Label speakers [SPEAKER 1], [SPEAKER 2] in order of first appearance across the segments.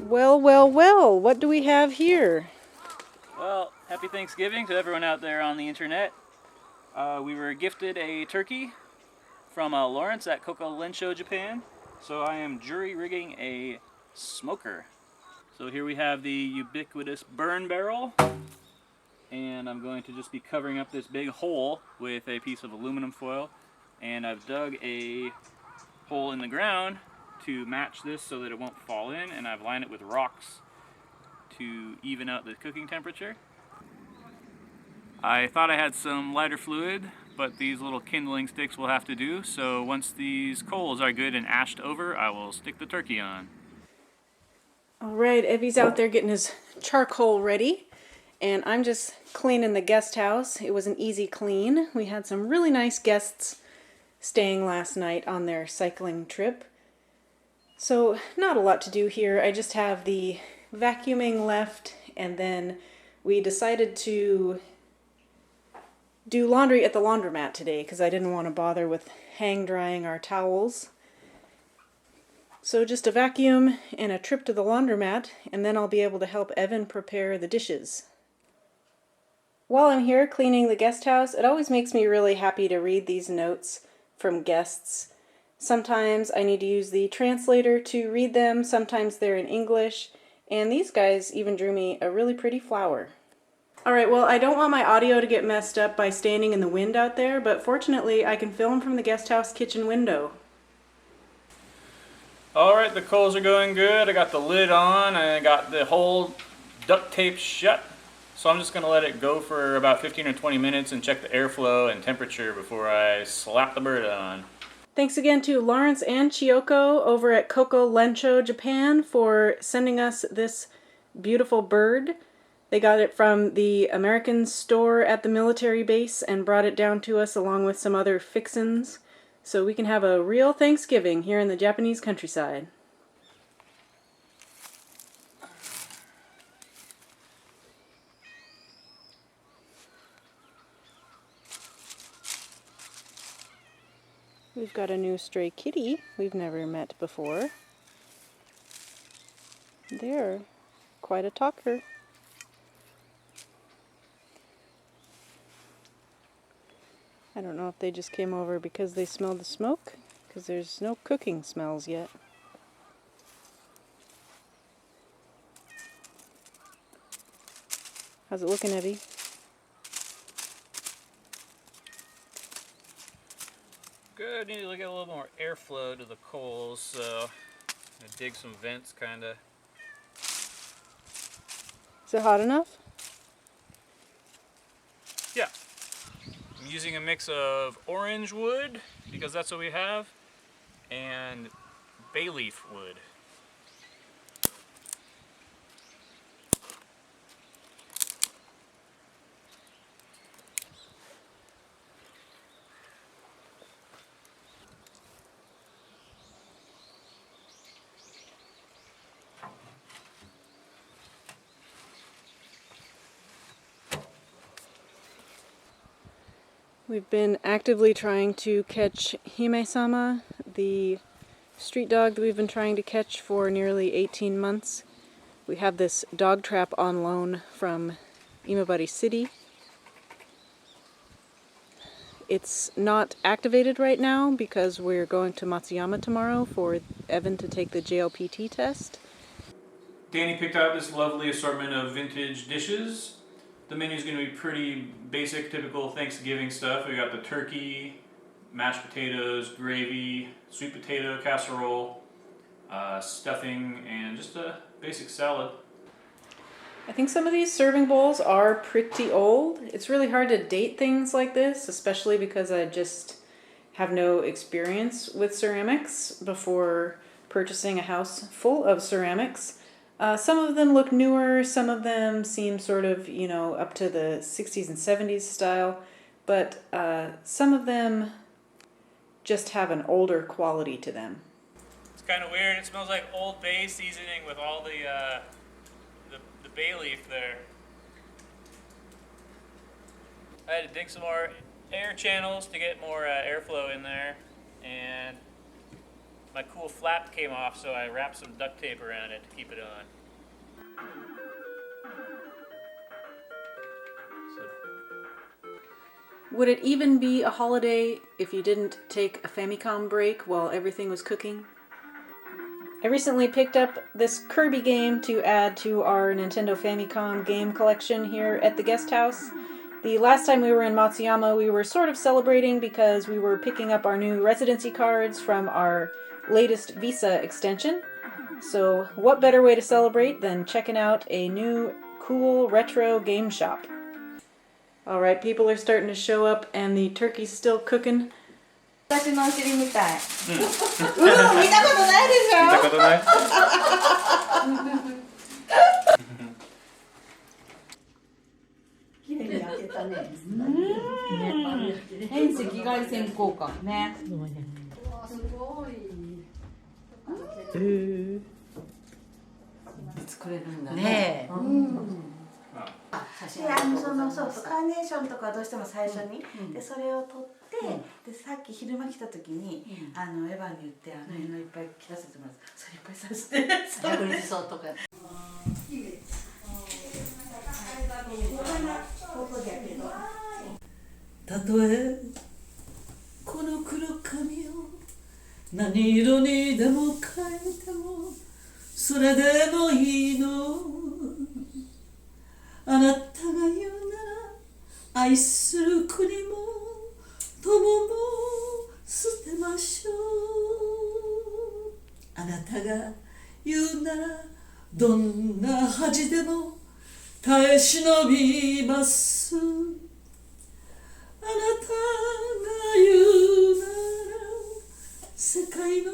[SPEAKER 1] Well, well, well, what do we have here?
[SPEAKER 2] Well, happy Thanksgiving to everyone out there on the internet. We were gifted a turkey from Lawrence at Lensho, Japan. So I am jury rigging a smoker. So here we have the ubiquitous burn barrel. And I'm going to just be covering up this big hole with a piece of aluminum foil. And I've dug a hole in the ground to match this so that it won't fall in. And I've lined it with rocks to even out the cooking temperature. I thought I had some lighter fluid, but these little kindling sticks will have to do. So once these coals are good and ashed over, I will stick the turkey on.
[SPEAKER 1] All right, Evie's out there getting his charcoal ready, and I'm just cleaning the guest house. It was an easy clean. We had some really nice guests staying last night on their cycling trip. So not a lot to do here. I just have the vacuuming left, and then we decided to do laundry at the laundromat today because I didn't want to bother with hang drying our towels. So just a vacuum and a trip to the laundromat, and then I'll be able to help Evan prepare the dishes. While I'm here cleaning the guest house, it always makes me really happy to read these notes from guests. Sometimes I need to use the translator to read them, sometimes they're in English, and these guys even drew me a really pretty flower. Alright, well, I don't want my audio to get messed up by standing in the wind out there, but fortunately I can film from the guest house kitchen window.
[SPEAKER 2] Alright, the coals are going good. I got the lid on, and I got the hole duct taped shut. So I'm just going to let it go for about 15 or 20 minutes and check the airflow and temperature before I slap the bird on.
[SPEAKER 1] Thanks again to Lawrence and Chiyoko over at Lensho, Japan for sending us this beautiful bird. They got it from the American store at the military base and brought it down to us along with some other fixins, so we can have a real Thanksgiving here in the Japanese countryside. We've got a new stray kitty we've never met before. They're quite a talker. I don't know if they just came over because they smelled the smoke, because there's no cooking smells yet. How's it looking, Evie?
[SPEAKER 2] Good, need to get a little more airflow to the coals, so I'm going to dig some vents kinda.
[SPEAKER 1] Is it hot enough?
[SPEAKER 2] Yeah. I'm using a mix of orange wood, because that's what we have, and bay leaf wood.
[SPEAKER 1] We've been actively trying to catch Hime-sama, the street dog that we've been trying to catch for nearly 18 months. We have this dog trap on loan from Imabari City. It's not activated right now because we're going to Matsuyama tomorrow for Evan to take the JLPT test.
[SPEAKER 2] Danny picked out this lovely assortment of vintage dishes. The menu's going to be pretty basic, typical Thanksgiving stuff. We got the turkey, mashed potatoes, gravy, sweet potato casserole, stuffing, and just a basic salad.
[SPEAKER 1] I think some of these serving bowls are pretty old. It's really hard to date things like this, especially because I just have no experience with ceramics before purchasing a house full of ceramics. Some of them look newer, some of them seem sort of, up to the 60s and 70s style, but some of them just have an older quality to them.
[SPEAKER 2] It's kind of weird. It smells like Old Bay seasoning with all the bay leaf there. I had to dig some more air channels to get more airflow in there, and my cool flap came off, so I wrapped some duct tape around it to keep it on.
[SPEAKER 1] Would it even be a holiday if you didn't take a Famicom break while everything was cooking? I recently picked up this Kirby game to add to our Nintendo Famicom game collection here at the guest house. The last time we were in Matsuyama, we were sort of celebrating because we were picking up our new residency cards from our latest Visa extension. So what better way to celebrate than checking out a new cool retro game shop? Alright, people are starting to show up and the turkey's still cooking.
[SPEAKER 3] 私のお尻みたい。見たことないでしょ。
[SPEAKER 2] 見たことない。
[SPEAKER 3] 綺麗に焼けたね。遠赤外線効果ね。すごい。作れるんだね。
[SPEAKER 4] でそうカーネーションとかどうしても最初に、でそれを取って、でさっき昼間来た時に、エヴァに言って絵のいっぱい切らせてもらって、それいっぱいさせて。
[SPEAKER 3] 逆にそうとか。
[SPEAKER 5] たとえこの黒髪を何色にでも変えてもそれでもいいの。あなたが言うなら愛する国も友も捨てましょう。あなたが言うならどんな恥でも耐え忍びます。あなたが言うなら世界の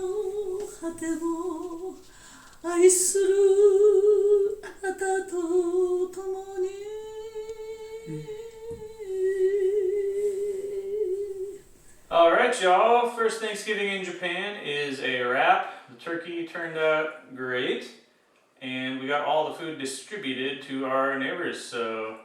[SPEAKER 5] 果ても愛するあなたと共に。
[SPEAKER 2] Alright, y'all. First Thanksgiving in Japan is a wrap. The turkey turned out great. And we got all the food distributed to our neighbors. So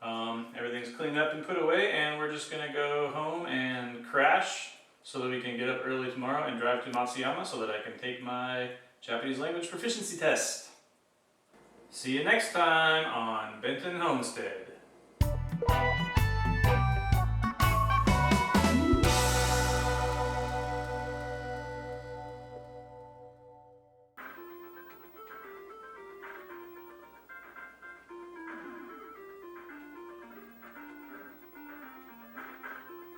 [SPEAKER 2] everything's cleaned up and put away. And we're just going to go home and crash so that we can get up early tomorrow and drive to Matsuyama so that I can take my Japanese language proficiency test. See you next time on Benton Homestead.